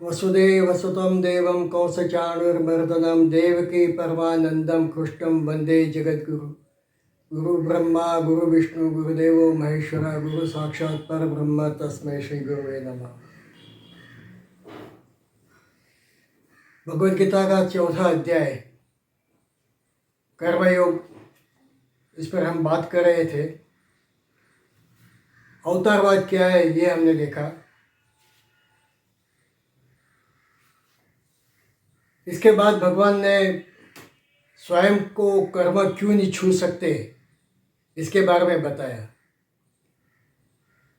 वसुदेवसुतं देवं कंसचाणूरमर्दनं देवकी परमानन्दं कृष्णं वन्दे जगद्गुरु। गुरुब्रह्मा गुरुविष्णु गुरुदेवो महेश्वरा गुरु साक्षात् परब्रह्म तस्मै श्री गुरुवे नमः। भगवद गीता का 14वां अध्याय कर्मयोग, इस पर हम बात कर रहे थे। अवतारवाद क्या है ये हमने देखा। इसके बाद भगवान ने स्वयं को कर्म क्यों नहीं छू सकते इसके बारे में बताया।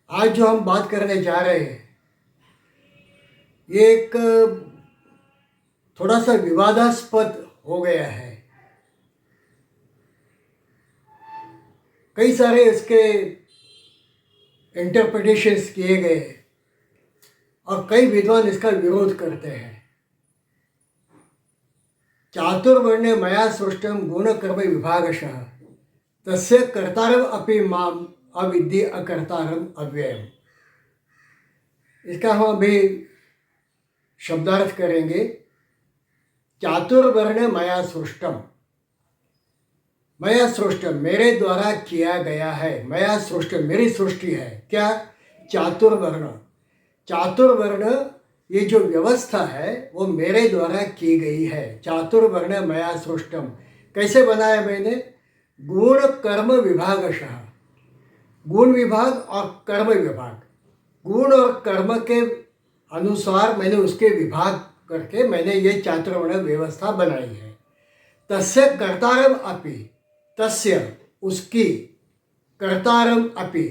आज जो हम बात करने जा रहे हैं ये एक थोड़ा सा विवादास्पद हो गया है। कई सारे इसके इंटरप्रिटेशंस किए गए और कई विद्वान इसका विरोध करते हैं। चातुर्वर्ण्य मया सृष्टम गुणकर्म विभागशः तस्य कर्तारम अपि माम अविद्धि अकर्तारम अव्ययम। इसका हम अभी शब्दार्थ करेंगे। चातुर्वर्ण मया सृष्टम, मया सृष्टम मेरे द्वारा किया गया है। मया सृष्टम मेरी सृष्टि है। क्या? चातुर्वर्ण। चातुर्वर्ण ये जो व्यवस्था है वो मेरे द्वारा की गई है। चातुर्वर्ण मया सृष्टम कैसे बनाया मैंने? गुण कर्म विभागशः, गुण विभाग और कर्म विभाग। गुण और कर्म के अनुसार मैंने उसके विभाग करके मैंने ये चातुर्वर्ण व्यवस्था बनाई है। तस्य कर्तारम अपि, तस्य उसकी, कर्तारम अपि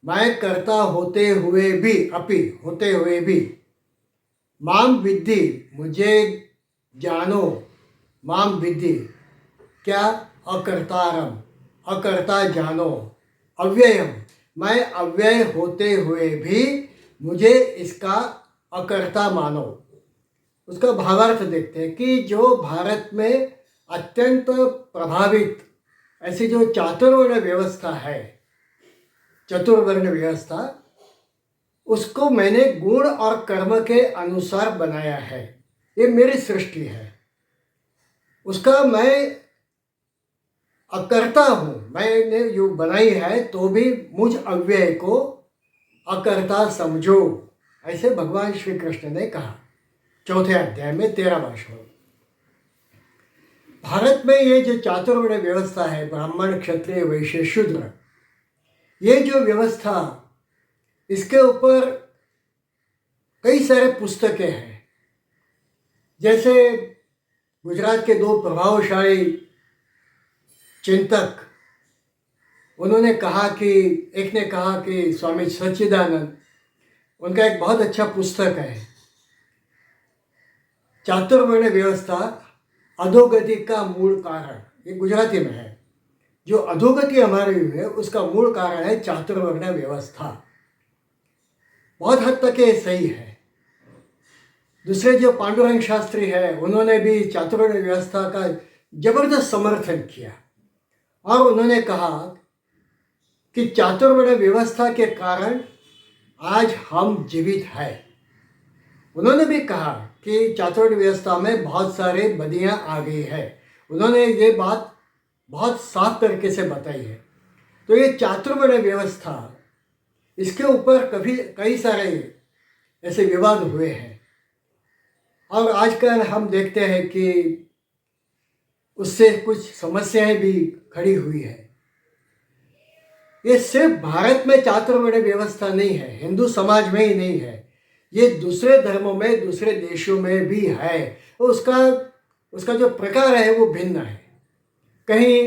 मैं कर्ता होते हुए भी, अपि होते हुए भी, माम विद्धि मुझे जानो, माम विद्धि क्या? अकर्तारम अकर्ता जानो, अव्ययम मैं अव्यय होते हुए भी मुझे इसका अकर्ता मानो। उसका भावार्थ देखते हैं कि जो भारत में अत्यंत प्रभावित ऐसी जो चातुर्वर्ण व्यवस्था है, चतुर्वर्ण व्यवस्था, उसको मैंने गुण और कर्म के अनुसार बनाया है। ये मेरी सृष्टि है, उसका मैं अकर्ता हूँ। मैंने जो बनाई है तो भी मुझ अव्यय को अकर्ता समझो, ऐसे भगवान श्री कृष्ण ने कहा 4वें अध्याय में 13वां श्लोक। भारत में ये जो चातुर्वर्ण व्यवस्था है, ब्राह्मण क्षत्रिय वैश्य शूद्र, ये जो व्यवस्था, इसके ऊपर कई सारे पुस्तकें हैं। जैसे गुजरात के 2 प्रभावशाली चिंतक, उन्होंने कहा कि, एक ने कहा कि स्वामी सच्चिदानंद, उनका एक बहुत अच्छा पुस्तक है चातुर्वर्ण व्यवस्था अधोगति का मूल कारण। ये गुजराती में है। जो अधोगति हमारी हुई है उसका मूल कारण है चातुर्वर्ण व्यवस्था। बहुत हद तक ये सही है। दूसरे जो पांडुरंग शास्त्री है, उन्होंने भी चातुर्वर्ण व्यवस्था का जबरदस्त समर्थन किया और उन्होंने कहा कि चातुर्वर्ण व्यवस्था के कारण आज हम जीवित हैं। उन्होंने भी कहा कि चातुर्वर्ण व्यवस्था में बहुत सारे बदियां आ गई है। उन्होंने ये बात बहुत साफ तरीके से बताई है। तो ये चातुर्वर्ण व्यवस्था, इसके ऊपर कई सारे ऐसे विवाद हुए हैं और आजकल हम देखते हैं कि उससे कुछ समस्याएं भी खड़ी हुई है। ये सिर्फ भारत में चातुर्वर्ण व्यवस्था नहीं है, हिंदू समाज में ही नहीं है, ये दूसरे धर्मों में, दूसरे देशों में भी है। तो उसका जो प्रकार है वो भिन्न है। कहीं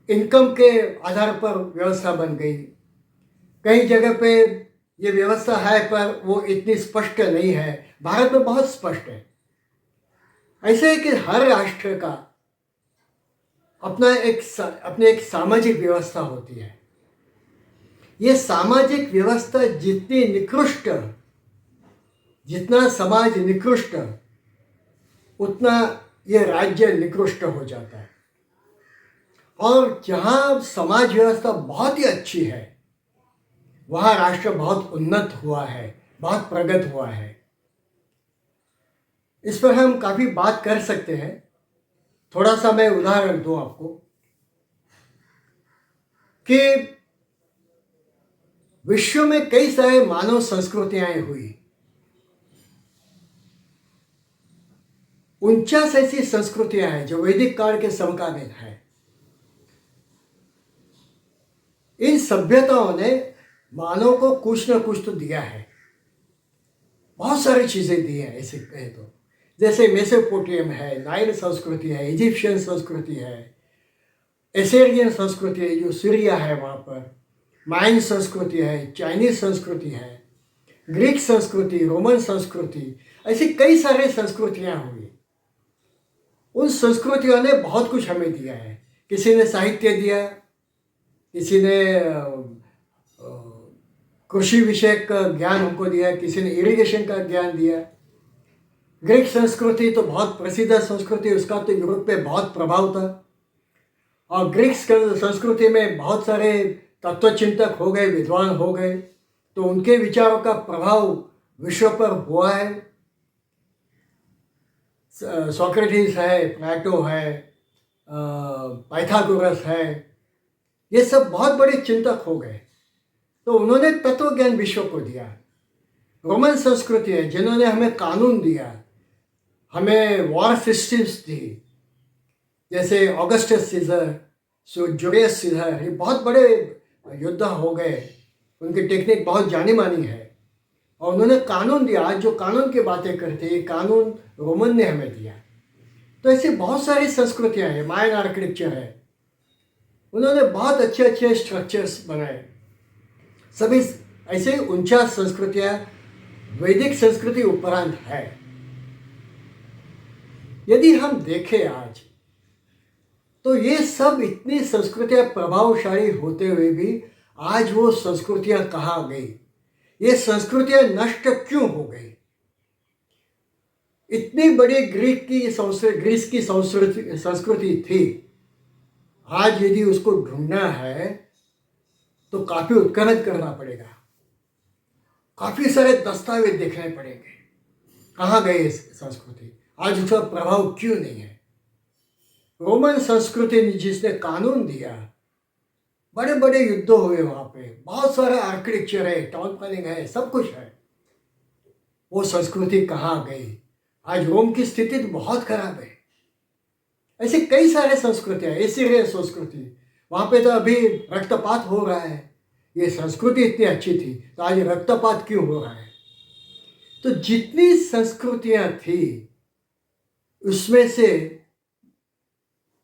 इनकम के आधार पर व्यवस्था बन गई, कई जगह पे ये व्यवस्था है पर वो इतनी स्पष्ट नहीं है। भारत में बहुत स्पष्ट है। ऐसे है कि हर राष्ट्र का अपनी एक सामाजिक व्यवस्था होती है। ये सामाजिक व्यवस्था जितनी निकृष्ट, जितना समाज निकृष्ट, उतना ये राज्य निकृष्ट हो जाता है। और जहाँ समाज व्यवस्था बहुत ही अच्छी है वहाँ राष्ट्र बहुत उन्नत हुआ है। बहुत प्रगत हुआ है। इस पर हम काफ़ी बात कर सकते हैं। थोड़ा सा मैं उदाहरण दूं आपको कि विश्व में कई सारे मानव संस्कृतियां हुई। 49 ऐसी संस्कृतियां हैं जो वैदिक काल के समकालीन हैं। इन सभ्यताओं ने मानव को कुछ न कुछ तो दिया है, बहुत सारी चीज़ें दी हैं ऐसे कहे तो। जैसे मेसोपोटामिया है, नाइल संस्कृति है, इजिप्शियन संस्कृति है, एसेरियन संस्कृति है जो सीरिया है वहाँ पर, मायन संस्कृति है, चाइनीज संस्कृति है, ग्रीक संस्कृति, रोमन संस्कृति, ऐसी कई सारी संस्कृतियाँ हुई। उन संस्कृतियों ने बहुत कुछ हमें दिया है। किसी ने साहित्य दिया, किसी ने कृषि विषय का ज्ञान हमको दिया, किसी ने इरिगेशन का ज्ञान दिया। ग्रीक संस्कृति तो बहुत प्रसिद्ध संस्कृति, उसका तो यूरोप पे बहुत प्रभाव था। और ग्रीक संस्कृति में बहुत सारे तत्वचिंतक हो गए, विद्वान हो गए, तो उनके विचारों का प्रभाव विश्व पर हुआ है। सोक्रेटिस है, प्लेटो है, पाइथागोरस है, ये सब बहुत बड़े चिंतक हो गए, तो उन्होंने तत्व ज्ञान विश्व को दिया। रोमन संस्कृति है जिन्होंने हमें कानून दिया, हमें वॉर सिस्टम्स दी, जैसे ऑगस्टस सीजर, जूलियस सीजर, ये बहुत बड़े योद्धा हो गए, उनकी टेक्निक बहुत जानी मानी है और उन्होंने कानून दिया। आज जो कानून की बातें करते हैं, ये कानून रोमन ने हमें दिया। तो ऐसी बहुत सारी संस्कृतियाँ हैं। मायन आर्किटेक्चर है, उन्होंने बहुत अच्छे अच्छे स्ट्रक्चर्स बनाए। सभी ऐसे 49 संस्कृतियाँ वैदिक संस्कृति उपरांत है। यदि हम देखें आज, तो ये सब इतनी संस्कृतियाँ प्रभावशाली होते हुए भी आज वो संस्कृतियाँ कहाँ गई? ये संस्कृतियाँ नष्ट क्यों हो गई? इतनी बड़ी ग्रीस की संस्कृति थी, आज यदि उसको ढूंढना है तो काफ़ी उत्खनन करना पड़ेगा, काफ़ी सारे दस्तावेज देखने पड़ेंगे। कहाँ गए संस्कृति? आज उसका प्रभाव क्यों नहीं है? रोमन संस्कृति ने जिसने कानून दिया, बड़े बड़े युद्ध हुए वहाँ पे, बहुत सारा आर्किटेक्चर है, टाउन प्लानिंग है, सब कुछ है, वो संस्कृति कहाँ गई? आज रोम की स्थिति तो बहुत खराब है। ऐसे कई सारे संस्कृतियाँ, एसीरियन संस्कृति, वहाँ पे तो अभी रक्तपात हो रहा है। ये संस्कृति इतनी अच्छी थी तो आज रक्तपात क्यों हो रहा है? तो जितनी संस्कृतियाँ थी उसमें से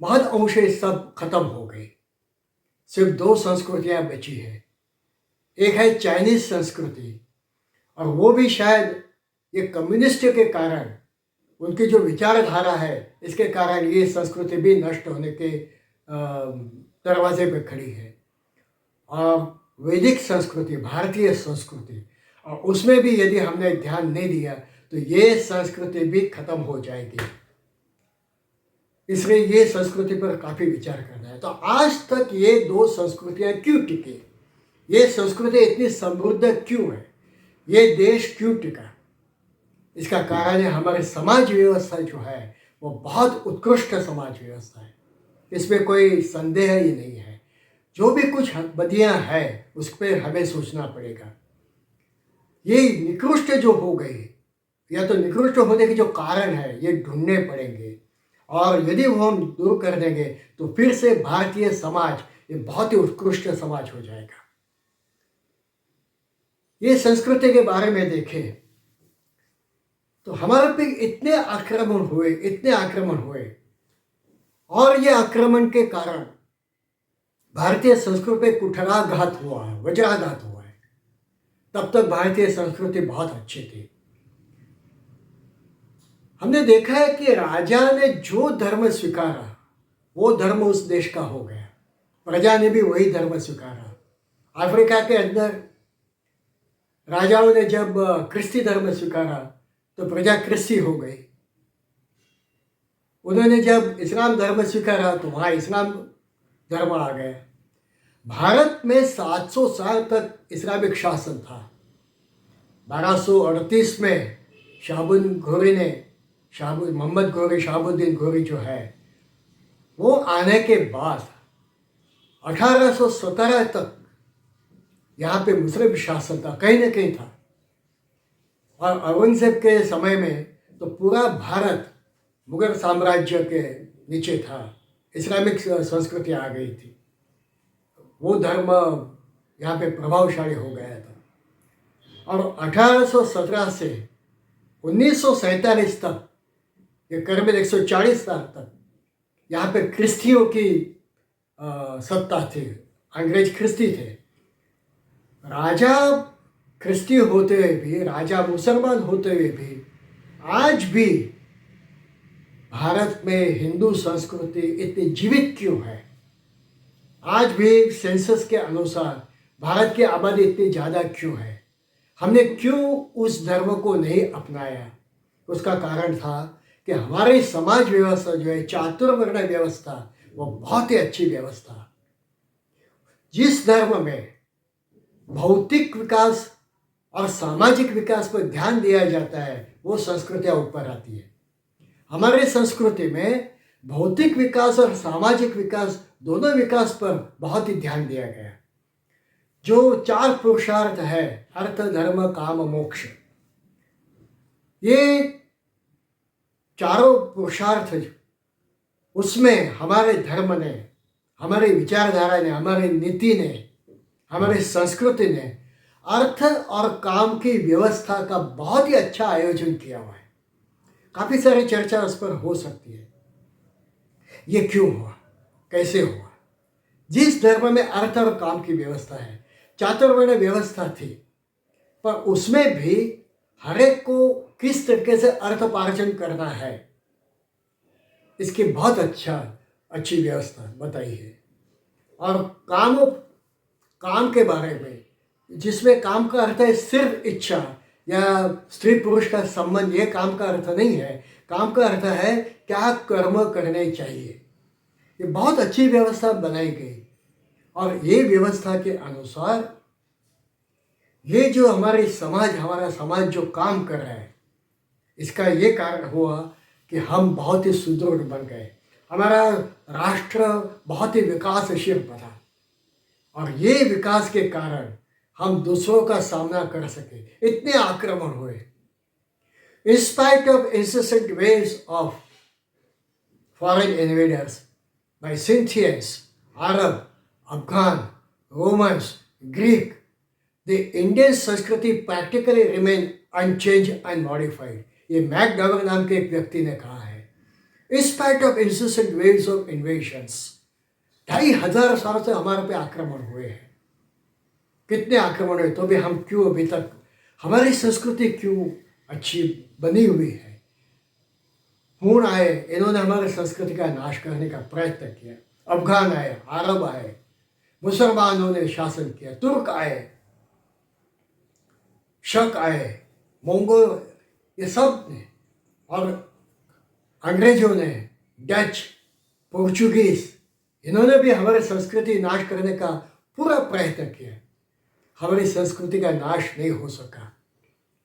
बहुत अंश सब खत्म हो गई। सिर्फ 2 संस्कृतियाँ बची है। एक है चाइनीज संस्कृति, और वो भी शायद ये कम्युनिस्ट के कारण, उनकी जो विचारधारा है, इसके कारण ये संस्कृति भी नष्ट होने के दरवाजे पे खड़ी है। और वैदिक संस्कृति, भारतीय संस्कृति, और उसमें भी यदि हमने ध्यान नहीं दिया तो ये संस्कृति भी खत्म हो जाएगी। इसलिए ये संस्कृति पर काफ़ी विचार करना है। तो आज तक ये 2 संस्कृतियाँ क्यों टिकी? ये संस्कृति इतनी समृद्ध क्यों है? ये देश क्यों टिका? इसका कारण है हमारे समाज व्यवस्था जो है वो बहुत उत्कृष्ट समाज व्यवस्था है, इसमें कोई संदेह ही नहीं है। जो भी कुछ बदियाँ हैं उस पर हमें सोचना पड़ेगा। ये निकृष्ट जो हो गई, या तो निकृष्ट होने के जो कारण है, ये ढूंढने पड़ेंगे, और यदि वो हम दूर कर देंगे तो फिर से भारतीय समाज ये बहुत ही उत्कृष्ट समाज हो जाएगा। ये संस्कृति के बारे में देखें तो हमारे पे इतने आक्रमण हुए, और ये आक्रमण के कारण भारतीय संस्कृति पे कुठाराघात हुआ है, वज्राघात हुआ है। तब तक भारतीय संस्कृति बहुत अच्छी थी। हमने देखा है कि राजा ने जो धर्म स्वीकारा वो धर्म उस देश का हो गया, प्रजा ने भी वही धर्म स्वीकारा। अफ्रीका के अंदर राजाओं ने जब ख्रिस्ती धर्म स्वीकारा तो प्रजा ख्रिस्ती हो गई। उन्होंने जब इस्लाम धर्म स्वीकारा तो वहाँ इस्लाम धर्म आ गया। भारत में 700 साल तक इस्लामिक शासन था, 1238 में शहाबुद्दीन घोरी ने मोहम्मद घोरी शहाबुद्दीन घोरी जो है वो आने के बाद 1817 तक यहाँ पे मुस्लिम शासन था, कहीं ना कहीं था। और औरंगजेब के समय में तो पूरा भारत मुगल साम्राज्य के नीचे था, इस्लामिक संस्कृति आ गई थी, वो धर्म यहाँ पे प्रभावशाली हो गया था। और 1817 से 1947 तक, ये करीबन 140 साल तक यहाँ पे ख्रिस्तियों की सत्ता थी, अंग्रेज ख्रिस्ती थे। राजा ख्रिस्ती होते हुए भी, राजा मुसलमान होते हुए भी, आज भी भारत में हिंदू संस्कृति इतनी जीवित क्यों है? आज भी सेंसस के अनुसार भारत की आबादी इतनी ज़्यादा क्यों है? हमने क्यों उस धर्म को नहीं अपनाया? उसका कारण था कि हमारी समाज व्यवस्था जो है, चातुर्वर्ण व्यवस्था, वो बहुत ही अच्छी व्यवस्था। जिस धर्म में भौतिक विकास और सामाजिक विकास पर ध्यान दिया जाता है, वो संस्कृतियाँ ऊपर आती है। हमारे संस्कृति में भौतिक विकास और सामाजिक विकास, दोनों विकास पर बहुत ही ध्यान दिया गया। जो 4 पुरुषार्थ है, अर्थ धर्म काम मोक्ष, ये चारों पुरुषार्थ, उसमें हमारे धर्म ने, हमारी विचारधारा ने, हमारी नीति ने, हमारी संस्कृति ने अर्थ और काम की व्यवस्था का बहुत ही अच्छा आयोजन किया हुआ है। काफ़ी सारी चर्चा उस पर हो सकती है, ये क्यों हुआ, कैसे हुआ। जिस धर्म में अर्थ और काम की व्यवस्था है, चातुर्वर्ण व्यवस्था थी, पर उसमें भी हर एक को किस तरीके से अर्थोपार्जन करना है, इसकी बहुत अच्छी व्यवस्था बताई है। और काम के बारे में, जिसमें काम का अर्थ है सिर्फ इच्छा या स्त्री पुरुष का संबंध, ये काम का अर्थ नहीं है। काम का अर्थ है क्या कर्म करने चाहिए। ये बहुत अच्छी व्यवस्था बनाई गई। और ये व्यवस्था के अनुसार ये जो हमारा समाज जो काम कर रहा है, इसका ये कारण हुआ कि हम बहुत ही सुदृढ़ बन गए, हमारा राष्ट्र बहुत ही विकासशील बना। और ये विकास के कारण हम दूसरों का सामना कर सके, इतने आक्रमण हुए। In spite of incessant waves of foreign invaders by Scythians, Arab, Afghan, Romans, Greek, the Indian संस्कृति practically remain unchanged and modified. ये मैकडॉवेल नाम के एक व्यक्ति ने कहा है। In spite of incessant waves of invasions, 2500 साल से हमारे पे आक्रमण हुए हैं। कितने आक्रमण हुए, तो भी हम क्यों अभी तक, हमारी संस्कृति क्यों अच्छी बनी हुई है। हूण आए, इन्होंने हमारी संस्कृति का नाश करने का प्रयत्न किया। अफगान आए, अरब आए, मुसलमानों ने शासन किया, तुर्क आए, शक आए, मंगोल, ये सब ने, और अंग्रेजों ने, डच, पोर्चुगीज, इन्होंने भी हमारी संस्कृति नाश करने का पूरा प्रयत्न किया। हमारी संस्कृति का नाश नहीं हो सका।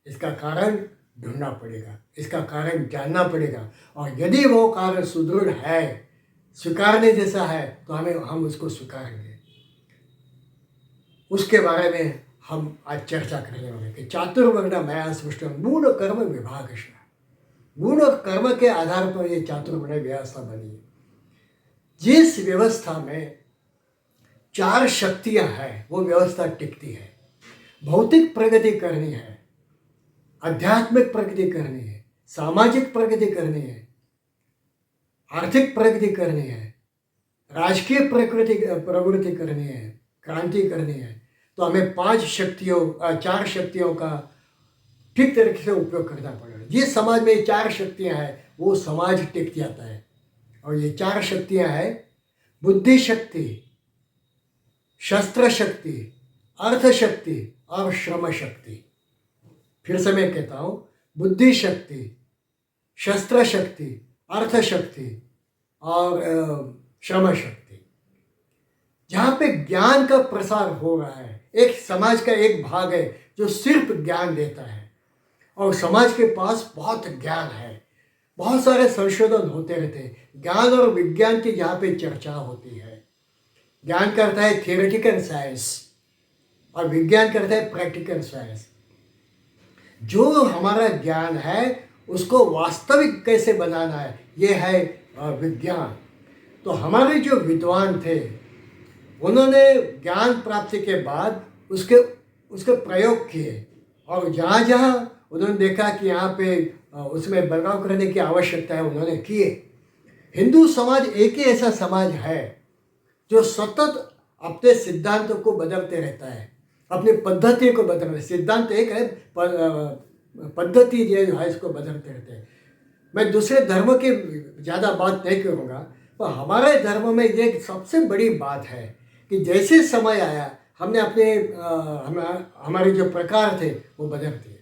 इसका कारण ढूंढना पड़ेगा, इसका कारण जानना पड़ेगा। और यदि वो कारण सुदृढ़ है, स्वीकारने जैसा है, तो हम उसको स्वीकारेंगे। उसके बारे में हम आज चर्चा करने वाले कि चातुर्वर्ण मया सृष्टम मूल कर्म विभागश। मूल और कर्म के आधार पर ये चातुर्वर्ण व्यवस्था बनी है। जिस व्यवस्था में 4 शक्तियां हैं, वो व्यवस्था टिकती है। भौतिक प्रगति करनी है, आध्यात्मिक प्रगति करनी है, सामाजिक प्रगति करनी है, आर्थिक प्रगति करनी है, राजकीय प्रवृत्ति करनी है, क्रांति करनी है, तो हमें 4 शक्तियों का ठीक तरीके से उपयोग करना पड़ेगा। जिस समाज में ये 4 शक्तियां हैं, वो समाज टिक जाता है। और ये 4 शक्तियां हैं बुद्धि शक्ति, शस्त्र शक्ति, अर्थ शक्ति और श्रम शक्ति। फिर से मैं कहता हूँ, बुद्धि शक्ति, शस्त्र शक्ति, अर्थ शक्ति और श्रम शक्ति। जहाँ पे ज्ञान का प्रसार हो रहा है, एक समाज का एक भाग है जो सिर्फ ज्ञान देता है। और समाज के पास बहुत ज्ञान है, बहुत सारे संशोधन होते रहते हैं। ज्ञान और विज्ञान की जहाँ पे चर्चा होती है, ज्ञान करता है थियोरेटिकल साइंस और विज्ञान करता है प्रैक्टिकल साइंस। जो हमारा ज्ञान है उसको वास्तविक कैसे बनाना है, ये है विज्ञान। तो हमारे जो विद्वान थे उन्होंने ज्ञान प्राप्ति के बाद उसके उसके प्रयोग किए, और जहाँ जहाँ उन्होंने देखा कि यहाँ पे उसमें बदलाव करने की आवश्यकता है, उन्होंने किए। हिंदू समाज एक ही ऐसा समाज है जो सतत अपने सिद्धांतों को बदलते रहता है, अपनी पद्धति को बदलते। सिद्धांत एक है, पद्धति जो है इसको बदलते रहते हैं। मैं दूसरे धर्म की ज़्यादा बात नहीं करूँगा, पर हमारे धर्म में ये सबसे बड़ी बात है कि जैसे समय आया हमने अपने हमारे जो प्रकार थे वो बदल दिए।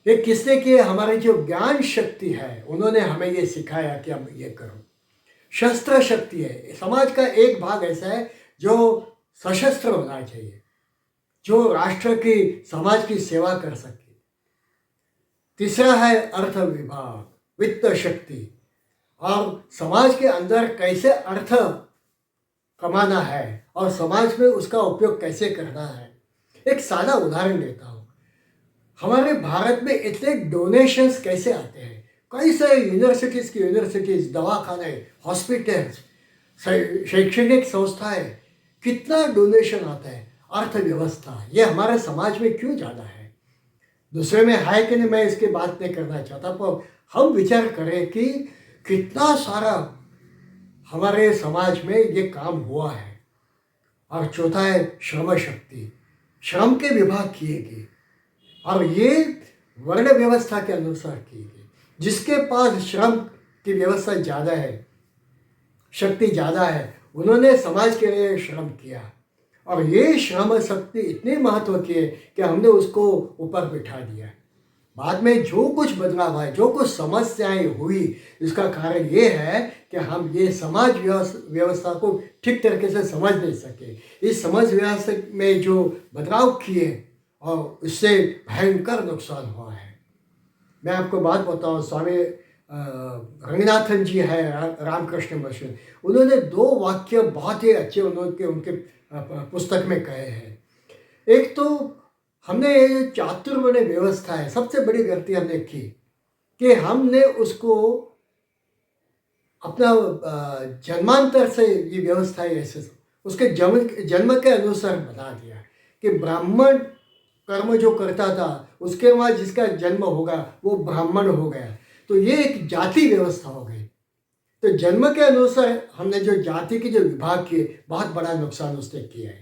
ये किसने किए? हमारी जो ज्ञान शक्ति है उन्होंने हमें ये सिखाया कि अब ये करो। शस्त्र शक्ति है, समाज का एक भाग ऐसा है जो सशस्त्र होना चाहिए, जो राष्ट्र की समाज की सेवा कर सके। तीसरा है अर्थ विभाग, वित्त शक्ति, और समाज के अंदर कैसे अर्थ कमाना है और समाज में उसका उपयोग कैसे करना है। एक सादा उदाहरण देता हूँ। हमारे भारत में इतने डोनेशंस कैसे आते हैं, कई सारे यूनिवर्सिटीज़, दवाखाने, हॉस्पिटल्स, शैक्षणिक संस्थाएं, कितना डोनेशन आता है। अर्थव्यवस्था ये हमारे समाज में क्यों ज़्यादा है? दूसरे में है कि नहीं, मैं इसकी बात नहीं करना चाहता, पर हम विचार करें कि कितना सारा हमारे समाज में ये काम हुआ है। और चौथा है श्रम शक्ति, श्रम के विभाग किए गए, और ये वर्ण व्यवस्था के अनुसार किए गए। जिसके पास श्रम की व्यवस्था ज़्यादा है, शक्ति ज़्यादा है, उन्होंने समाज के लिए श्रम किया, और ये श्रम शक्ति इतनी महत्व की है कि हमने उसको ऊपर बिठा दिया। बाद में जो कुछ बदलाव आए, जो कुछ समस्याएं हुई, इसका कारण ये है कि हम ये समाज व्यवस्था को ठीक तरीके से समझ नहीं सके। इस समाज व्यवस्था में जो बदलाव किए और उससे भयंकर नुकसान हुआ है। मैं आपको बात बताऊँ, स्वामी रंगनाथन जी है, रामकृष्ण मिशन, उन्होंने 2 वाक्य बहुत ही अच्छे उनके पुस्तक में कहे हैं। एक तो हमने ये चातुर्वर्ण व्यवस्था है, सबसे बड़ी गलती हमने की कि हमने उसको अपना जन्मांतर से ये व्यवस्था ऐसे उसके जन्म के अनुसार बना दिया कि ब्राह्मण कर्म जो करता था उसके बाद जिसका जन्म होगा वो ब्राह्मण हो गया। तो ये एक जाति व्यवस्था हो गई। तो जन्म के अनुसार हमने जो जाति के जो विभाग किए, बहुत बड़ा नुकसान उसने किया है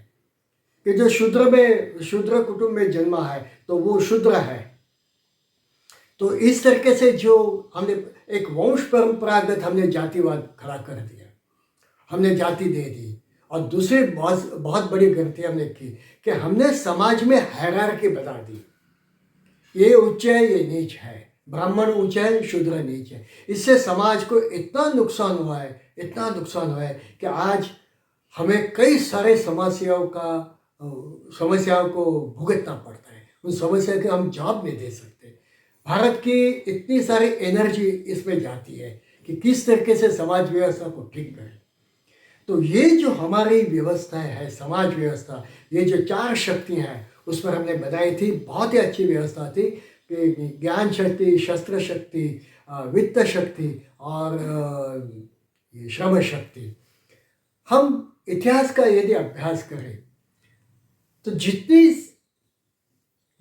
कि जो शूद्र कुटुंब में जन्मा है तो वो शूद्र है। तो इस तरीके से जो हमने एक वंश परंपरागत हमने जातिवाद खड़ा कर दिया, हमने जाति दे दी। और दूसरी बहुत बड़ी गलती हमने की कि हमने समाज में हायरार्की बना दी, ये उच्च है, ये नीच है, ब्राह्मण ऊंचा है, शूद्र नीच है। इससे समाज को इतना नुकसान हुआ है कि आज हमें कई सारे समस्याओं को भुगतना पड़ता है। उन समस्या के हम जवाब नहीं दे सकते। भारत की इतनी सारी एनर्जी इसमें जाती है कि किस तरीके से समाज व्यवस्था को ठीक करें। तो ये जो हमारी व्यवस्था है, समाज व्यवस्था, ये जो 4 शक्तियाँ हैं उस पर हमने बनाई थी, बहुत ही अच्छी व्यवस्था थी कि ज्ञान शक्ति, शस्त्र शक्ति, वित्त शक्ति और श्रम शक्ति। हम इतिहास का यदि अभ्यास करें तो जितनी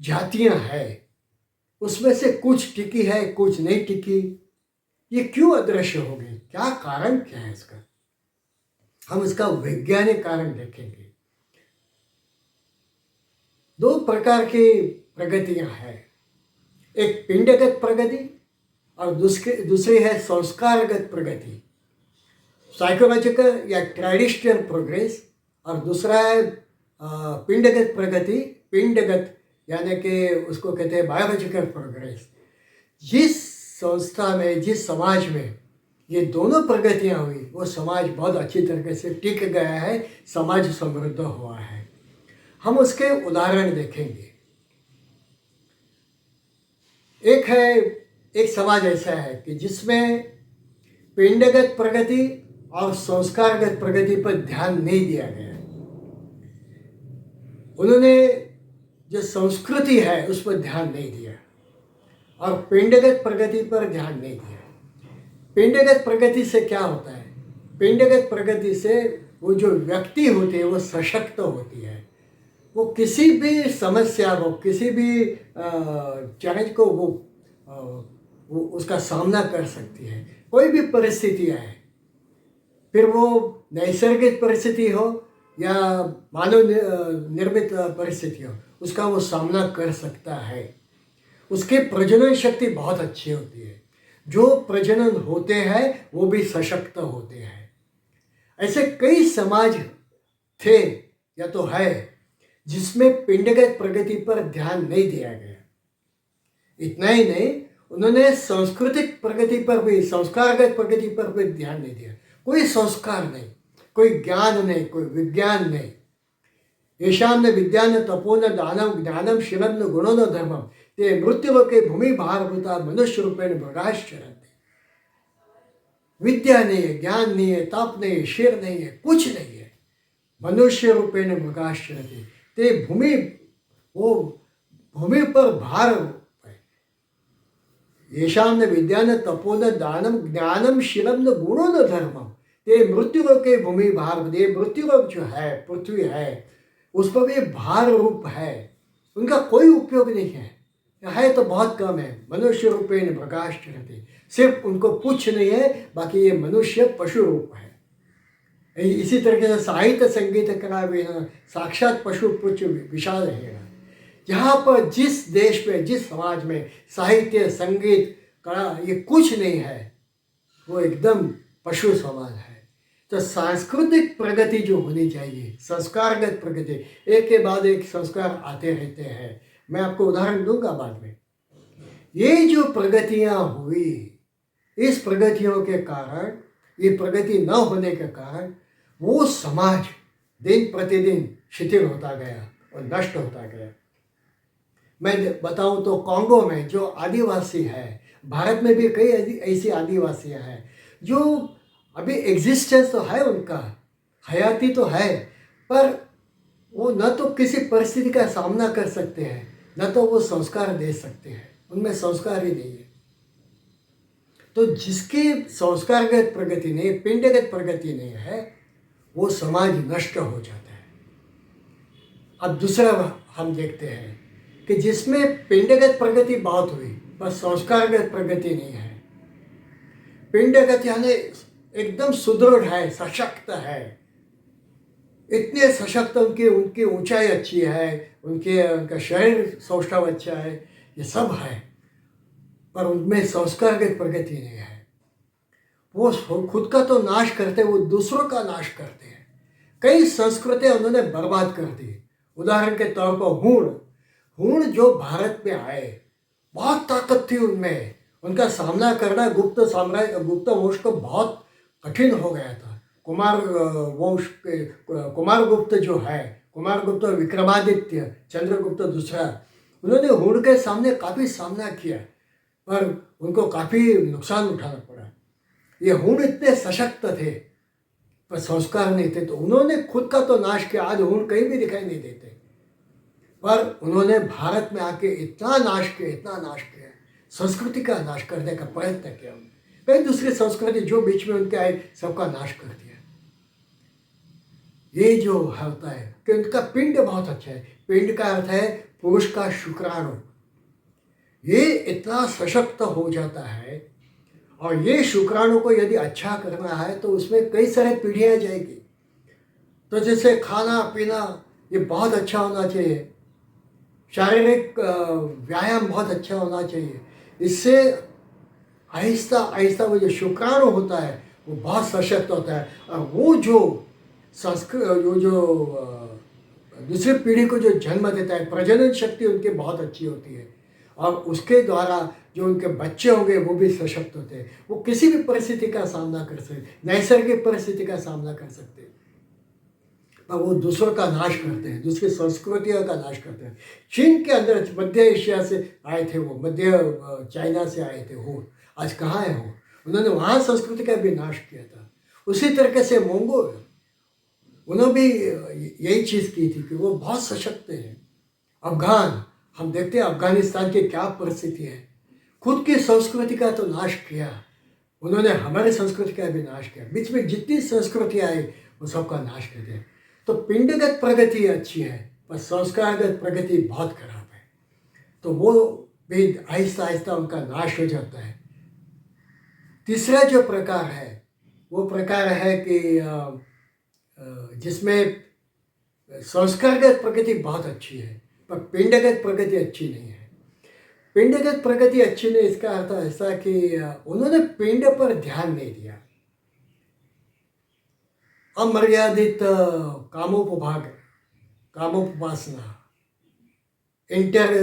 जातियां हैं उसमें से कुछ टिकी है, कुछ नहीं टिकी। ये क्यों अदृश्य हो गई? क्या कारण क्या है इसका? हम इसका वैज्ञानिक कारण देखेंगे। 2 प्रकार की प्रगतियां हैं, एक पिंडगत प्रगति और दूसरी है संस्कारगत प्रगति, साइकोलॉजिकल या ट्रेडिशनल प्रोग्रेस। और दूसरा है पिंडगत प्रगति, पिंडगत यानी कि उसको कहते हैं बायोलॉजिकल प्रोग्रेस। जिस संस्था में, जिस समाज में ये दोनों प्रगतियां हुई, वो समाज बहुत अच्छी तरीके से टिक गया है, समाज समृद्ध हुआ है। हम उसके उदाहरण देखेंगे। एक समाज ऐसा है कि जिसमें पिंडगत प्रगति और संस्कारगत प्रगति पर ध्यान नहीं दिया गया। उन्होंने जो संस्कृति है उस पर ध्यान नहीं दिया और पिंडगत प्रगति पर ध्यान नहीं दिया। पिंडगत प्रगति से क्या होता है? पिंडगत प्रगति से वो जो व्यक्ति होती है वो सशक्त होती है। वो किसी भी समस्या को, किसी भी चैलेंज को वो उसका सामना कर सकती है। कोई भी परिस्थितियाँ है, फिर वो नैसर्गिक परिस्थिति हो या मानव निर्मित परिस्थिति हो, उसका वो सामना कर सकता है। उसके प्रजनन शक्ति बहुत अच्छी होती है। जो प्रजनन होते हैं वो भी सशक्त होते हैं। ऐसे कई समाज थे या तो है जिसमें पिंडगत प्रगति पर ध्यान नहीं दिया गया। इतना ही नहीं, उन्होंने सांस्कृतिक प्रगति पर भी, संस्कारगत प्रगति पर भी ध्यान नहीं दिया। कोई संस्कार नहीं, कोई ज्ञान नहीं, कोई विज्ञान नहीं। येषां न विद्या न तपो न दानम ज्ञानम शीलम न गुणो न धर्मम ते मृत्युलोके भूमि भारभूता मनुष्य रूपेण मृगाश्चरन्ति। विद्या नहीं है, ज्ञान नहीं है, तप नहीं है, शील नहीं है, कुछ नहीं है। मनुष्य रूपेण मृगाश्चरन्ति ते भूमि, वो भूमि पर भार है। येषां न विद्या न तपो न दानम ज्ञानम शीलम न गुणो न धर्मम ते मृत्युलोके भूमि भारभूते। मृत्युलोक जो है, पृथ्वी है, उस पर भी भार रूप है। उनका कोई उपयोग नहीं है तो बहुत कम है। मनुष्य रूपेण मृगाश्चरन्ति, सिर्फ उनको पुच्छ नहीं है, बाकी ये मनुष्य पशु रूप है। इसी तरीके से साहित्य संगीत कला भी साक्षात पशु पुच्छ विषाद है। जहाँ पर जिस देश में, जिस समाज में साहित्य संगीत कला ये कुछ नहीं है, वो एकदम पशु समाज है। तो सांस्कृतिक प्रगति जो होनी चाहिए, संस्कारगत प्रगति, एक के बाद एक संस्कार आते रहते हैं। मैं आपको उदाहरण दूंगा बाद में। ये जो प्रगतियां हुई, इस प्रगतियों के कारण, ये प्रगति न होने के कारण वो समाज दिन प्रतिदिन शिथिल होता गया और नष्ट होता गया। मैं बताऊं तो कॉन्गो में जो आदिवासी है, भारत में भी कई ऐसी आदिवासियां हैं जो अभी एग्जिस्टेंस तो है, उनका हयाती तो है, पर वो न तो किसी परिस्थिति का सामना कर सकते हैं, न तो वो संस्कार दे सकते हैं। उनमें संस्कार ही नहीं है। तो जिसकी संस्कारगत प्रगति नहीं, पिंडगत प्रगति नहीं है, वो समाज नष्ट हो जाता है। अब दूसरा हम देखते हैं कि जिसमें पिंडगत प्रगति बहुत हुई पर संस्कारगत प्रगति नहीं है। पिंडगत यानी एकदम सुदृढ़ है, सशक्त है, इतने सशक्त, उनकी ऊंचाई अच्छी है, उनका शरीर सौष्ठव अच्छा है, ये सब है, पर उनमें संस्कारगत प्रगति नहीं है। वो खुद का तो नाश करते, वो दूसरों का नाश करते हैं। कई संस्कृतियां उन्होंने बर्बाद कर दी। उदाहरण के तौर पर हूण जो भारत में आए, बहुत ताकत थी उनमें, उनका सामना करना गुप्त वंश को बहुत कठिन हो गया था। कुमारगुप्त जो है, कुमारगुप्त और विक्रमादित्य, चंद्रगुप्त दूसरा, उन्होंने हूण के सामने काफ़ी सामना किया, पर उनको काफ़ी नुकसान उठाना पड़ा। ये हूण इतने सशक्त थे पर संस्कार नहीं थे, तो उन्होंने खुद का तो नाश किया। आज हूण कहीं भी दिखाई नहीं देते, पर उन्होंने भारत में आके इतना नाश किया, संस्कृति का नाश करने का प्रयत्न किया। कई दूसरी संस्कृति जो बीच में उनके आए, सबका नाश कर दिया। ये जो होता है कि उनका पिंड बहुत अच्छा है। पिंड का अर्थ है पुरुष का शुक्राणु। ये इतना सशक्त हो जाता है, और ये शुक्राणु को यदि अच्छा करना है तो उसमें कई सारे पीढ़ियाँ जाएगी। तो जैसे खाना पीना ये बहुत अच्छा होना चाहिए, शारीरिक व्यायाम बहुत अच्छा होना चाहिए। इससे आहिस्ता आहिस्ता वो जो शुक्राणु होता है वो बहुत सशक्त होता है, और वो जो दूसरी पीढ़ी को जो जन्म देता है, प्रजनन शक्ति उनकी बहुत अच्छी होती है, और उसके द्वारा जो उनके बच्चे होंगे वो भी सशक्त होते हैं। वो किसी भी परिस्थिति का सामना कर सकते, नैसर्गिक परिस्थिति का सामना कर सकते। पर वो दूसरों का नाश करते हैं, दूसरी संस्कृतियों का नाश करते हैं। चीन के अंदर मध्य एशिया से आए थे वो, चाइना से आए थे वो, आज कहाँ है वो? उन्होंने वहाँ संस्कृति का भी नाश किया था। उसी तरीके से मंगोल, उन्होंने भी यही चीज़ की थी कि वो बहुत सशक्त हैं। अफ़गान, हम देखते हैं अफ़गानिस्तान की क्या परिस्थिति है। खुद की संस्कृति का तो नाश किया उन्होंने, हमारी संस्कृति का भी नाश किया। बीच में जितनी संस्कृति आई वो सबका नाश कर दिया। तो पिंडगत प्रगति अच्छी है, पर संस्कारगत प्रगति बहुत खराब है। तो वो भी आहिस्ता आहिस्ता उनका नाश हो जाता है। तीसरा जो प्रकार है वो प्रकार है कि जिसमें संस्कारगत प्रगति बहुत अच्छी है, पर पिंडगत प्रगति अच्छी नहीं है। पिंडगत प्रगति अच्छी नहीं, इसका अर्थ ऐसा कि उन्होंने पिंड पर ध्यान नहीं दिया। अमर्यादित कामोपभाग, कामोपासना, इंटर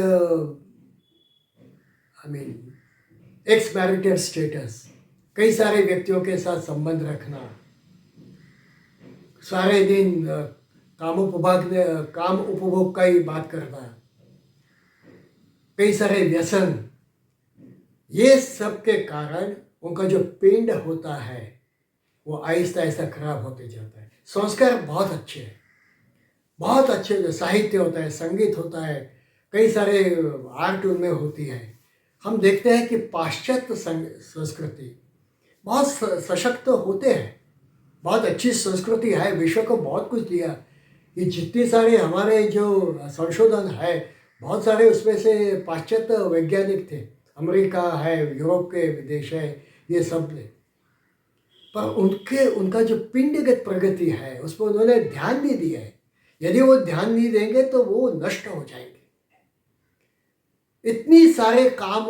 एक्स मैरिटल स्टेटस, कई सारे व्यक्तियों के साथ संबंध रखना, सारे दिन काम उपभोग का ही बात करना, कई सारे व्यसन, ये सब के कारण उनका जो पिंड होता है वो आहिस्ता आहिस्ता खराब होते जाता है। संस्कार बहुत अच्छे हैं, बहुत अच्छे, जो साहित्य होता है, संगीत होता है, कई सारे आर्ट उनमें होती है। हम देखते हैं कि पाश्चात्य संस्कृति बहुत सशक्त होते हैं, बहुत अच्छी संस्कृति है, विश्व को बहुत कुछ दिया। ये जितने सारे हमारे जो संशोधन है, बहुत सारे उसमें से पाश्चात्य वैज्ञानिक थे, अमेरिका है, यूरोप के देश है, ये सब ने। पर उनका जो पिंडगत प्रगति है उसमें उन्होंने ध्यान नहीं दिया है। यदि वो ध्यान नहीं देंगे तो वो नष्ट हो जाएंगे। इतनी सारे काम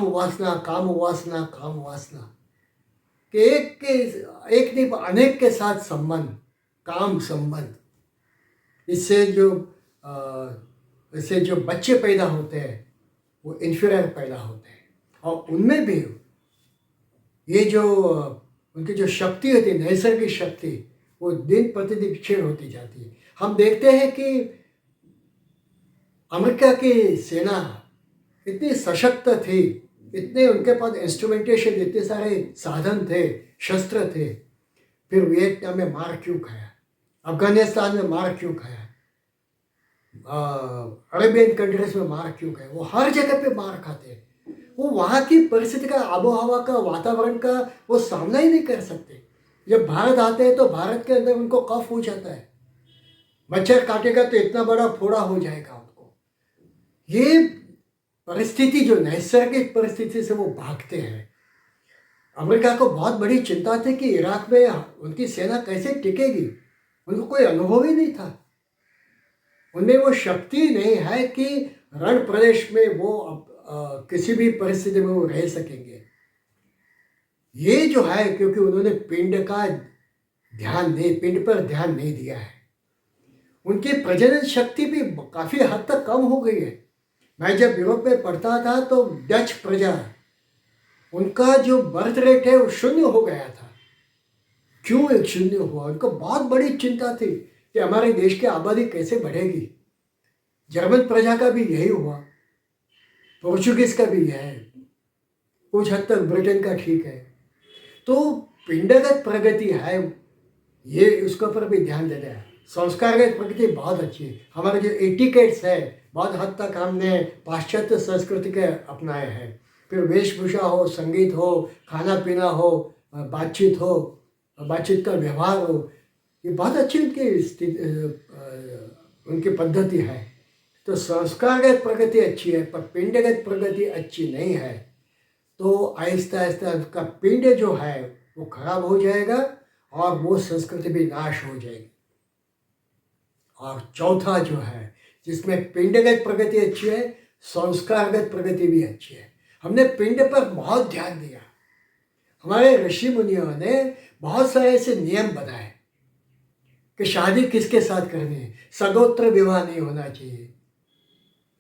वासना कि एक नहीं अनेक के साथ संबंध, काम संबंध, इससे जो बच्चे पैदा होते हैं वो इन्फीरियर पैदा होते हैं, और उनमें भी ये जो उनकी जो शक्ति होती है, नैसर्गिक शक्ति, वो दिन प्रतिदिन क्षीण होती जाती है। हम देखते हैं कि अमेरिका की सेना इतनी सशक्त थी, इतने उनके पास इंस्ट्रूमेंटेशन, इतने सारे साधन थे, शस्त्र थे, फिर वियतनाम में मार क्यों खाया, अफगानिस्तान में मार क्यों खाया, अरेबियन कंट्रीज में मार क्यों खाया? वो हर जगह पे मार खाते हैं। वो वहाँ की परिस्थिति का, आबोहवा का, वातावरण का वो सामना ही नहीं कर सकते। जब भारत आते हैं तो भारत के अंदर उनको कफ हो जाता है, मच्छर काटेगा तो इतना बड़ा फोड़ा हो जाएगा उनको। ये परिस्थिति, जो नैसर्गिक परिस्थिति से वो भागते हैं। अमेरिका को बहुत बड़ी चिंता थी कि इराक में उनकी सेना कैसे टिकेगी, उनको कोई अनुभव ही नहीं था, उनमें वो शक्ति नहीं है कि रण प्रदेश में वो किसी भी परिस्थिति में वो रह सकेंगे। ये जो है, क्योंकि उन्होंने पिंड पर ध्यान नहीं दिया है। उनकी प्रजनन शक्ति भी काफ़ी हद तक कम हो गई है। मैं जब यूरोप में पढ़ता था तो डच प्रजा, उनका जो बर्थ रेट है वो शून्य हो गया था। क्यों एक शून्य हुआ? उनको बहुत बड़ी चिंता थी कि हमारे देश की आबादी कैसे बढ़ेगी। जर्मन प्रजा का भी यही हुआ, पोर्चुगीज का भी है, कुछ हद तक ब्रिटेन का ठीक है। तो पिंडगत प्रगति है, ये उसके ऊपर भी ध्यान देना है। संस्कारगत प्रगति बहुत अच्छी है। हमारे जो एटिकेट्स है, बहुत हद तक हमने पाश्चात्य संस्कृति के अपनाए हैं। फिर वेशभूषा हो, संगीत हो, खाना पीना हो, बातचीत का व्यवहार हो, ये बहुत अच्छी उनकी पद्धति है। तो संस्कारगत प्रगति अच्छी है, पर पिंडगत प्रगति अच्छी नहीं है। तो आहिस्ता आहिस्ता उसका पिंड जो है वो खराब हो जाएगा और वो संस्कृति भी नाश हो जाएगी। और चौथा जो है, जिसमें पिंडगत प्रगति अच्छी है, संस्कारगत प्रगति भी अच्छी है। हमने पिंड पर बहुत ध्यान दिया। हमारे ऋषि मुनियों ने बहुत सारे ऐसे नियम बनाए कि शादी किसके साथ करनी है, सगोत्र विवाह नहीं होना चाहिए,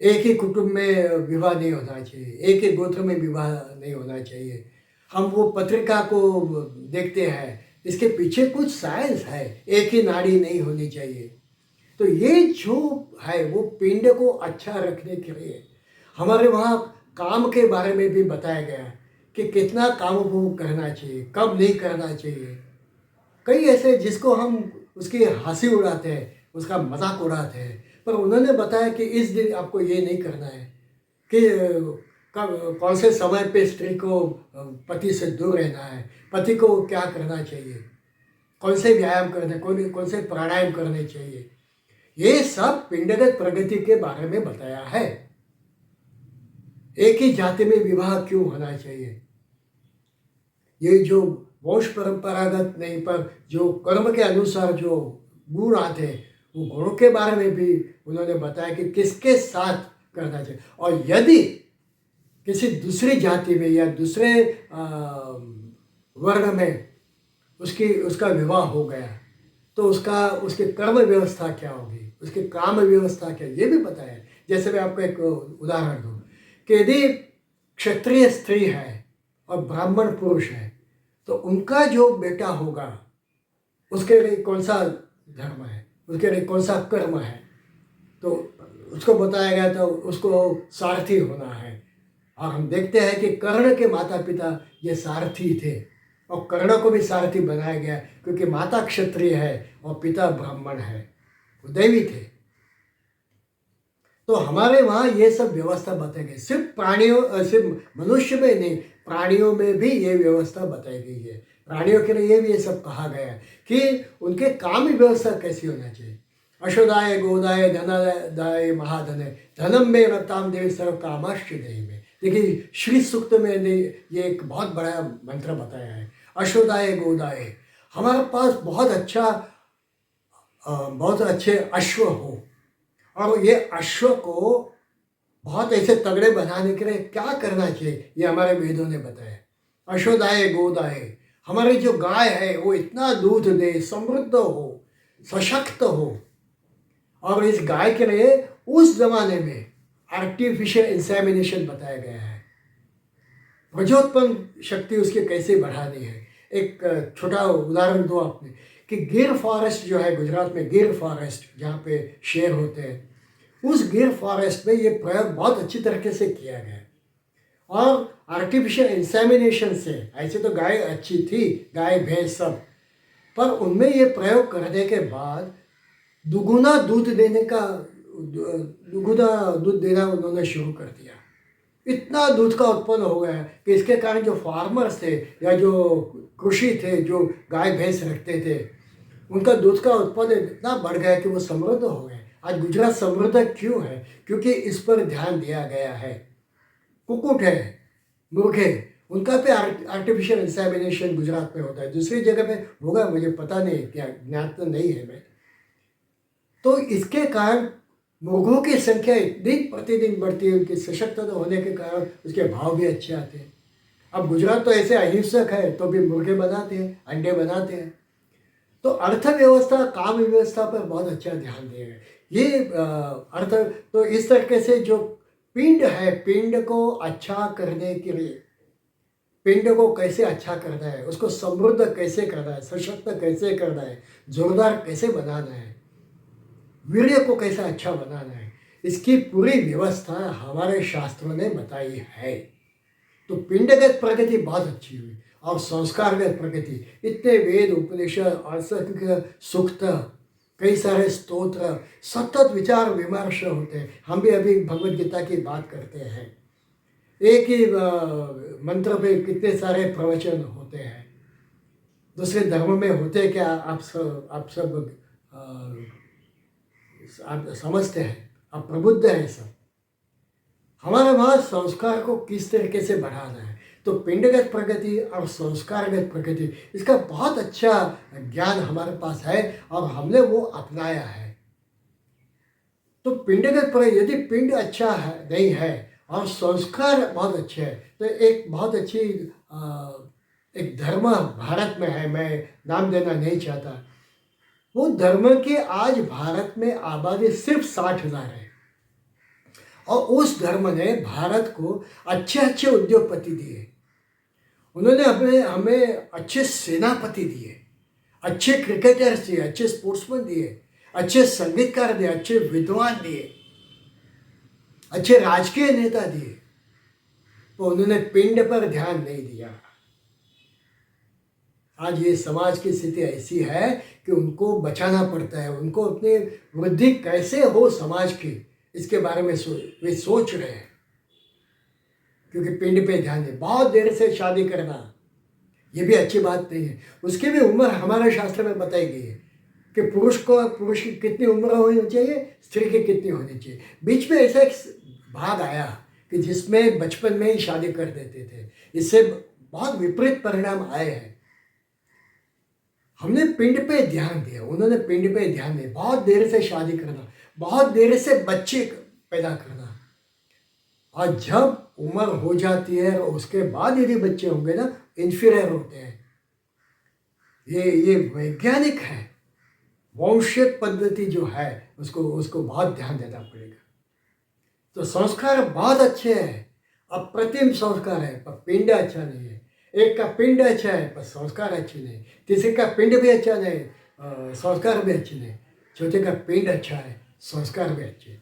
एक ही कुटुंब में विवाह नहीं होना चाहिए, एक ही गोत्र में विवाह नहीं होना चाहिए। हम वो पत्रिका को देखते हैं, इसके पीछे कुछ साइंस है, एक ही नाड़ी नहीं होनी चाहिए। तो ये जो है वो पिंड को अच्छा रखने के लिए हमारे वहाँ काम के बारे में भी बताया गया कि कितना काम वो करना चाहिए, कब नहीं करना चाहिए। कई ऐसे जिसको हम उसकी हंसी उड़ाते हैं, उसका मजाक उड़ाते हैं, पर उन्होंने बताया कि इस दिन आपको ये नहीं करना है कि कब कौन से समय पे स्त्री को पति से दूर रहना है, पति को क्या करना चाहिए, कौन से व्यायाम करने, कौन से प्राणायाम करने चाहिए। ये सब पिंडगत प्रगति के बारे में बताया है। एक ही जाति में विवाह क्यों होना चाहिए, ये जो वंश परंपरागत नहीं पर जो कर्म के अनुसार जो गुण आते हैं वो गुणों के बारे में भी उन्होंने बताया कि किसके साथ करना चाहिए। और यदि किसी दूसरी जाति में या दूसरे वर्ण में उसका विवाह हो गया तो उसकी कर्म व्यवस्था क्या होगी, उसकी काम व्यवस्था क्या, ये भी बताया है। जैसे मैं आपको एक उदाहरण दूँ कि यदि क्षत्रिय स्त्री है और ब्राह्मण पुरुष है तो उनका जो बेटा होगा उसके लिए कौन सा धर्म है, उसके लिए कौन सा कर्म है, तो उसको बताया गया था उसको सारथी होना है। और हम देखते हैं कि कर्ण के माता पिता ये सारथी थे और कर्ण को भी सारथी बनाया गया क्योंकि माता क्षत्रिय है और पिता ब्राह्मण है, वो दैवी थे। तो हमारे वहाँ ये सब व्यवस्था बताई गई, सिर्फ मनुष्य में नहीं, प्राणियों में भी ये व्यवस्था बताई गई है। प्राणियों के लिए भी ये सब कहा गया है कि उनके काम की व्यवस्था कैसी होना चाहिए। अशोदाय गोदाय धनदाय महाधने धनम में रताम देवी सर्व कामाश्च देहि में। देखिए श्री सूक्त में ये एक बहुत बड़ा मंत्र बताया है, अशोदाय गोदाय। हमारे पास बहुत अच्छे अश्व हो और ये अश्व को बहुत ऐसे तगड़े बनाने के लिए क्या करना चाहिए ये हमारे वेदों ने बताया। अश्वदाय गोदाय, हमारी जो गाय है वो इतना दूध दे, समृद्ध हो, सशक्त हो। और इस गाय के लिए उस जमाने में आर्टिफिशियल इंसेमिनेशन बताया गया है, प्रजोत्पन्न शक्ति उसकी कैसे बढ़ानी है। एक छोटा उदाहरण दो आपने कि गिर फॉरेस्ट जो है गुजरात में, गिर फॉरेस्ट जहाँ पे शेर होते हैं, उस गिर फॉरेस्ट में ये प्रयोग बहुत अच्छी तरीके से किया गया और आर्टिफिशियल इंसेमिनेशन से, ऐसे तो गाय अच्छी थी, गाय भैंस सब, पर उनमें ये प्रयोग करने के बाद दुगुना दूध देना उन्होंने शुरू कर दिया। इतना दूध का उत्पन्न हो गया कि इसके कारण जो फार्मर्स थे या जो कृषि थे जो गाय भैंस रखते थे उनका दूध का उत्पादन इतना बढ़ गया कि वो समृद्ध हो गए। आज गुजरात समृद्ध क्यों है? क्योंकि इस पर ध्यान दिया गया है। कुक्कुट है, मुर्गे, उनका पे आर्टिफिशियल इंसेमिनेशन गुजरात में होता है, दूसरी जगह पे होगा मुझे पता नहीं, क्या ज्ञात तो नहीं है मैं। तो इसके कारण मुर्गों की संख्या दिन प्रतिदिन बढ़ती है, उनके सशक्त होने के कारण उसके भाव भी अच्छे आते हैं। अब गुजरात तो ऐसे अहिंसक है तो भी मुर्गे बनाते हैं, अंडे बनाते हैं। तो अर्थव्यवस्था, काम व्यवस्था पर बहुत अच्छा ध्यान दिया है। ये अर्थ तो इस तरीके से जो पिंड है, पिंड को अच्छा करने के लिए, पिंड को कैसे अच्छा करना है, उसको समृद्ध कैसे करना है, सशक्त कैसे करना है, जोरदार कैसे बनाना है, वीर्य को कैसे अच्छा बनाना है, इसकी पूरी व्यवस्था हमारे शास्त्रों ने बताई है। तो पिंडगत प्रगति बहुत अच्छी हुई और संस्कारगत प्रगति, इतने वेद उपनिषद और सूक्त, कई सारे स्तोत्र, सतत विचार विमर्श होते हैं। हम भी अभी भगवद गीता की बात करते हैं, एक ही मंत्र पे कितने सारे प्रवचन होते हैं। दूसरे धर्म में होते क्या आप सब आप समझते हैं, आप प्रबुद्ध हैं सब। हमारे वहाँ संस्कार को किस तरीके से बढ़ाना है, तो पिंडगत प्रगति और संस्कारगत प्रगति, इसका बहुत अच्छा ज्ञान हमारे पास है और हमने वो अपनाया है। तो पिंडगत प्रगति, यदि पिंड अच्छा है नहीं है और संस्कार बहुत अच्छे हैं तो एक बहुत अच्छी एक धर्म भारत में है, मैं नाम देना नहीं चाहता। वो धर्म की आज भारत में आबादी सिर्फ 60,000 है और उस धर्म ने भारत को अच्छे अच्छे उद्योगपति दिए, उन्होंने हमें अच्छे सेनापति दिए, अच्छे क्रिकेटर्स दिए, अच्छे स्पोर्ट्समैन दिए, अच्छे संगीतकार दिए, अच्छे विद्वान दिए, अच्छे राजकीय नेता दिए, तो उन्होंने पिंड पर ध्यान नहीं दिया। आज ये समाज की स्थिति ऐसी है कि उनको बचाना पड़ता है, उनको अपनी वृद्धि कैसे हो समाज की, इसके बारे में वे सोच रहे हैं, क्योंकि पिंड पे ध्यान दे। बहुत देर से शादी करना ये भी अच्छी बात नहीं है। उसकी भी उम्र हमारे शास्त्र में बताई गई है कि पुरुष की कितनी उम्र होनी चाहिए, स्त्री की कितनी होनी चाहिए। बीच में ऐसा एक भाग आया कि जिसमें बचपन में ही शादी कर देते थे, इससे बहुत विपरीत परिणाम आए हैं। हमने पिंड पे ध्यान दिया, उन्होंने पिंड पे ध्यान दिया। बहुत देर से शादी करना, बहुत देर से बच्चे पैदा करना, और जब उम्र हो जाती है और उसके बाद यदि बच्चे होंगे ना, इन्फीरियर होते हैं। ये वैज्ञानिक है। वंशज पद्धति जो है उसको बहुत ध्यान देना पड़ेगा। तो संस्कार बहुत अच्छे हैं, अप्रतिम संस्कार है, पर पिंड अच्छा नहीं है। एक का पिंड अच्छा है पर संस्कार अच्छे नहीं, तीसरे का पिंड भी अच्छा नहीं, संस्कार भी अच्छे नहीं, चौथे का पिंड अच्छा है, संस्कार भी अच्छे।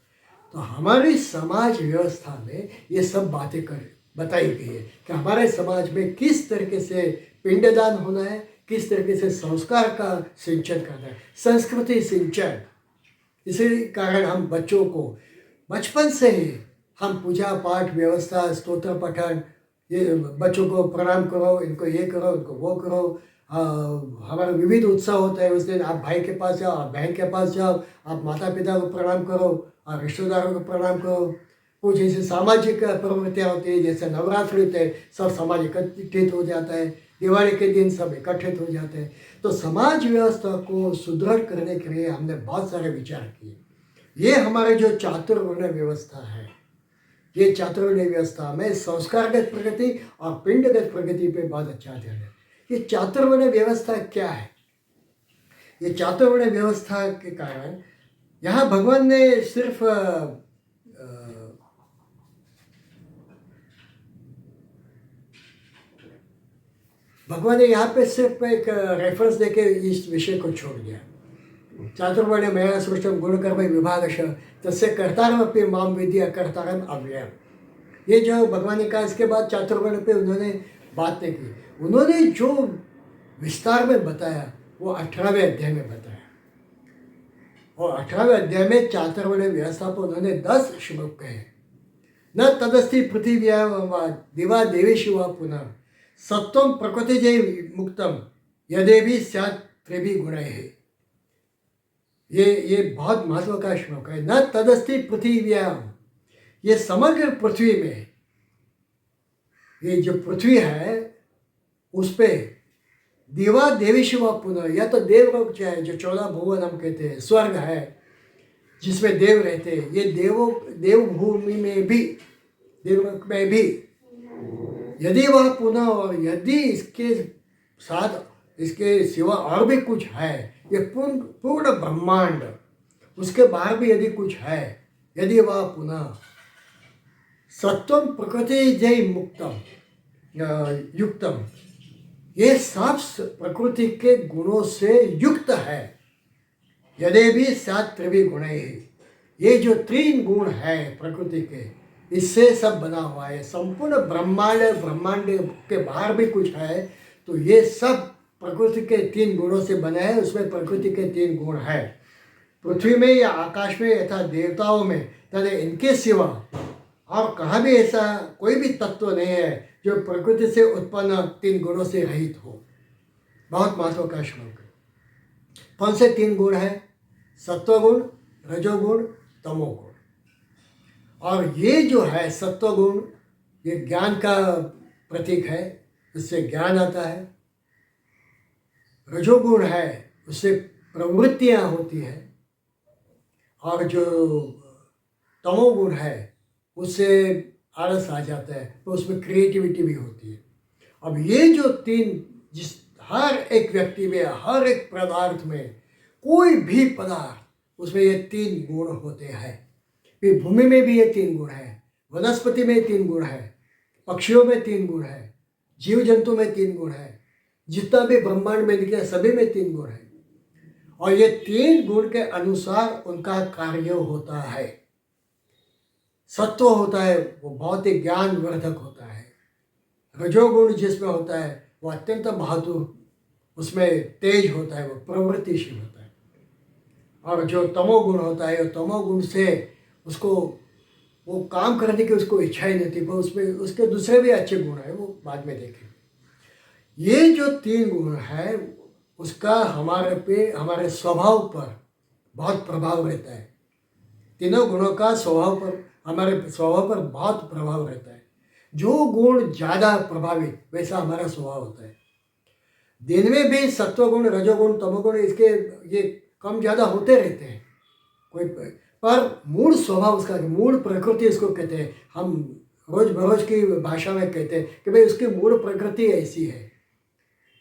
तो हमारी समाज व्यवस्था में ये सब बातें बताई गई है कि हमारे समाज में किस तरीके से पिंडदान होना है, किस तरीके से संस्कार का सिंचन करना है, संस्कृति सिंचन। इसी कारण हम बच्चों को बचपन से ही हम पूजा पाठ व्यवस्था, स्तोत्र पठन, ये बच्चों को प्रणाम करो, इनको ये करो, इनको वो करो। हमारा विविध उत्सव होता है उस दिन। आप भाई के पास जाओ, आप बहन के पास जाओ, आप माता पिता को प्रणाम करो, आप रिश्तेदारों को प्रणाम करो। कुछ ऐसी सामाजिक प्रवृत्तियाँ होती है, जैसे नवरात्रि होते हैं, सब समाज एकत्रित हो जाता है, दिवाली के दिन सब एकत्रित हो जाते हैं। तो समाज व्यवस्था को सुदृढ़ करने के लिए हमने बहुत सारे विचार किए। ये हमारे जो चातुर्वर्ण व्यवस्था है, ये चातुर्वर्ण व्यवस्था में संस्कारगत प्रगति और पिंडगत प्रगति पे बहुत अच्छा ध्यान है। ये चातुर्वर्ण व्यवस्था क्या है? ये चातुर्वर्ण व्यवस्था के कारण यहाँ भगवान ने सिर्फ भगवान ने यहाँ पे सिर्फ एक रेफरेंस देके इस विषय को छोड़ दिया। चातुर्वर्ण मया सृष्टम गुणकर्म विभागश तस्य कर्तारमपि माम विद्या कर्तारम अव्ययम्। ये जो भगवान ने कहा, इसके बाद चातुर्वर्ण पे उन्होंने बात नहीं की। उन्होंने जो विस्तार में बताया वो 18वें अध्याय में बताया, और 18वें अध्याय में चातुर्वर्ण व्यवस्था पर उन्होंने 10 श्लोक कहे। न तदस्ति पृथिव्या दिवा देवेषु वा पुनः सत्वम प्रकृतिजय मुक्तम यदेवी स्यात् त्रिभिः गुणैः। ये बहुत महत्व का श्लोक है। न तदस्ति पृथिव्याम, ये समग्र पृथ्वी में, ये जो पृथ्वी है उस पे दिवा देवेषु वा पुनः, या तो देवलोक जो है, जो 14 भुवन हम कहते हैं, स्वर्ग है जिसमें देव रहते हैं, ये देवभूमि में भी, देवलोक में भी यदि वह पुनः, और यदि इसके साथ इसके सिवा और भी कुछ है, ये पूर्ण ब्रह्मांड, उसके बाहर भी यदि कुछ है, यदि वह पुनः सत्वम प्रकृति जय मुक्तम युक्तम, ये सब प्रकृति के गुणों से युक्त है। यदि भी सात त्रिभिः गुणैः, ये जो 3 गुण है प्रकृति के, इससे सब बना हुआ है। संपूर्ण ब्रह्मांड के बाहर भी कुछ है, तो ये सब प्रकृति के 3 गुणों से बना है। उसमें प्रकृति के 3 गुण है। पृथ्वी में या आकाश में यथा देवताओं में तथा इनके सिवा और कहाँ भी ऐसा कोई भी तत्व नहीं है जो प्रकृति से उत्पन्न 3 गुणों से रहित हो। बहुत महत्व का श्लोक है। कौन से 3 गुण है? सत्वगुण, रजोगुण, तमोगुण। और ये जो है सत्वगुण, ये ज्ञान का प्रतीक है, इससे ज्ञान आता है। रजोगुण है, उससे प्रवृत्तियाँ होती हैं। और जो तमोगुण है, उससे आलस आ जाता है, तो उसमें क्रिएटिविटी भी होती है। अब ये जो 3, जिस हर एक व्यक्ति में, हर एक पदार्थ में, कोई भी पदार्थ, उसमें ये 3 गुण होते हैं। फिर भूमि में भी ये 3 गुण है, वनस्पति में 3 गुण है, पक्षियों में 3 गुण है, जीव जंतु में 3 गुण है, जितना भी ब्रह्मांड में दिखता है सभी में 3 गुण है, और ये 3 गुण के अनुसार उनका कार्य होता है। सत्व होता है वो बहुत ही ज्ञानवर्धक होता है। रजोगुण जिसमें होता है वो अत्यंत बहादुर, उसमें तेज होता है, वो प्रवृत्तिशील होता है। और जो तमोगुण होता है, वो तमोगुण से उसको वो काम करने की उसको इच्छा ही नहीं थी, वो उसमें उसके दूसरे भी अच्छे गुण हैं, वो बाद में देखेंगे। ये जो 3 गुण है उसका हमारे स्वभाव पर बहुत प्रभाव रहता है। तीनों गुणों का हमारे स्वभाव पर बहुत प्रभाव रहता है। जो गुण ज़्यादा प्रभावित वैसा हमारा स्वभाव होता है। दिन में भी सत्वगुण, रजोगुण, तमोगुण इसके ये कम ज़्यादा होते रहते हैं। कोई पर मूल स्वभाव उसका, मूल प्रकृति उसको कहते हैं। हम रोज बरोज की भाषा में कहते हैं कि भाई उसकी मूल प्रकृति ऐसी है।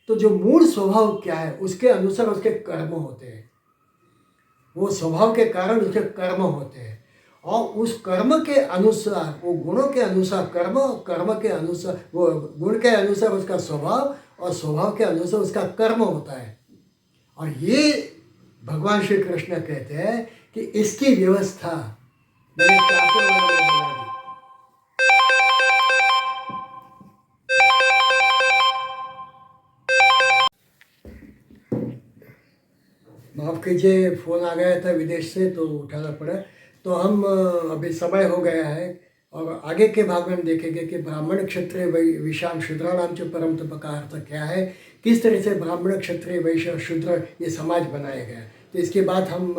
तो जो मूल स्वभाव क्या है उसके अनुसार उसके कर्म होते हैं। वो स्वभाव के कारण उसके कर्म होते हैं, और उस कर्म के अनुसार, वो गुणों के अनुसार कर्म, कर्म के अनुसार वो गुण के अनुसार उसका स्वभाव, और स्वभाव के अनुसार उसका कर्म होता है। और ये भगवान श्री कृष्ण कहते हैं कि इसकी व्यवस्था मैंने चातुर्वर्ण्य में बना दी। माफ़ कीजिए, फ़ोन आ गया था विदेश से तो उठाना पड़ा। तो हम अभी समय हो गया है, और आगे के भाग में हम देखेंगे कि ब्राह्मण क्षत्रिय विषाम शूद्राणाम च परम तप का अर्थ क्या है, किस तरह से ब्राह्मण क्षत्रिय वैश्य शूद्र ये समाज बनाया गया। तो इसकी बात हम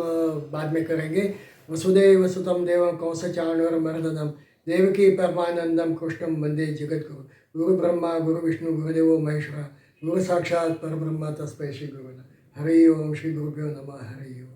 बाद में करेंगे। वसुदेव सुतम देवम कंसचाणूर मर्दनम देवकी परमानंदम कृष्णम वंदे जगद्गुरु। गुरु ब्रह्मा गुरु विष्णु गुरुदेवो महेश्वर, गुरु साक्षात परब्रह्म तस्मै श्री गुरु। हरि ओम। श्री गुरुभ्यो नमः। हरि ओम।